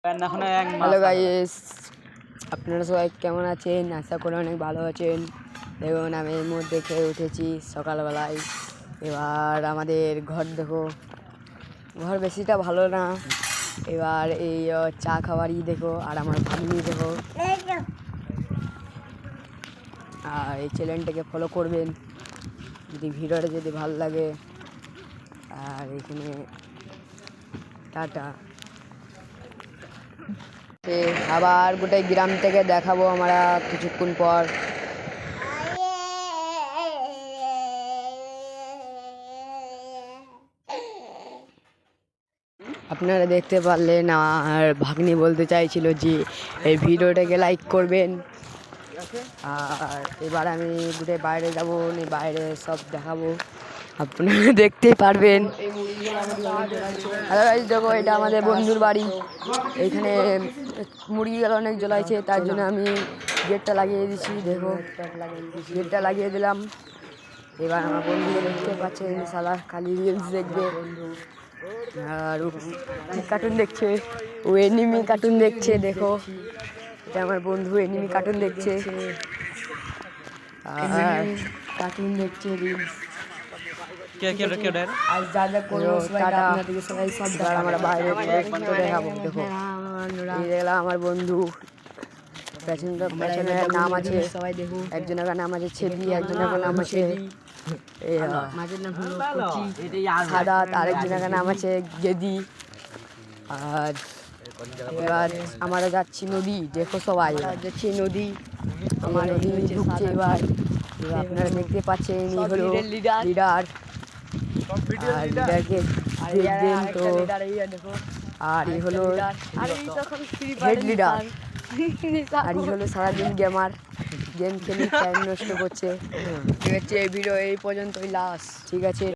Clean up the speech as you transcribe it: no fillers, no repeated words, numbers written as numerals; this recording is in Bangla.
হ্যালো গাইস, আপনারা সবাই কেমন আছেন? আশা করি অনেক ভালো আছেন। দেখুন আমি এই মুহূর্তে খেয়ে উঠেছি সকালবেলায়। এবার আমাদের ঘর দেখো, ঘর বেশিটা ভালো না। এবার এই চা খাওয়ারই দেখো, আর আমার ভাগ্নি দেখো। আর এই চ্যানেলটাকে ফলো করবেন যদি ভিডিওটা যদি ভালো লাগে। আর এখানে টাটা। আবার গোটাই গ্রাম থেকে দেখাবো আমরা কিছুক্ষণ পর। আপনারা দেখতে পারলেন, আর ভাগ্নি বলতে চাইছিল যে এই ভিডিওটাকে লাইক করবেন। আর এবার আমি গোটাই বাইরে যাবো, বাইরে সব দেখাবো, আপনারা দেখতে পারবেন। হ্যালো গাইস, দেখো এটা আমাদের বন্ধুর বাড়ি। এইখানে মুরগিগুলো অনেক জ্বলাইছে, তার জন্য আমি গেটটা লাগিয়ে দিচ্ছি। দেখো গেটটা লাগিয়ে দিলাম। এবার আমার বন্ধুকে দেখতে পাচ্ছেন, সালা খালি রিলস দেখবে আর কার্টুন দেখছে। ও এনিমি কার্টুন দেখছে। দেখো এটা আমার বন্ধু এনিমি কার্টুন দেখছে, আর কার্টুন দেখছে রিলস। আর যা যা করবো আপনাদেরকে সবাই সব আমরা বাইরে দেখাবো। দেখো আমার বন্ধু, পেছনের নাম আছে সবাই দেখো। একজনের নাম আছে ছেদি, একজনের নাম আছে সাদা, আরেকজনের নাম আছে গেদি। আর এবার আমরা যাচ্ছি নদী। দেখো সবাই যাচ্ছি নদী, আমার নদী ঢুকছে। এবার আপনারা দেখতে পাচ্ছেন এই হলো লিডার। আর লিডারকে দেখবেন তো। আর এই হলো হেড লিডার। আর এই হলো সারাদিন গেমার, গেম খেলে টাইম নষ্ট করছে। ঠিক আছে, এই ভিডিও এই পর্যন্তই লাস্ট। ঠিক আছে।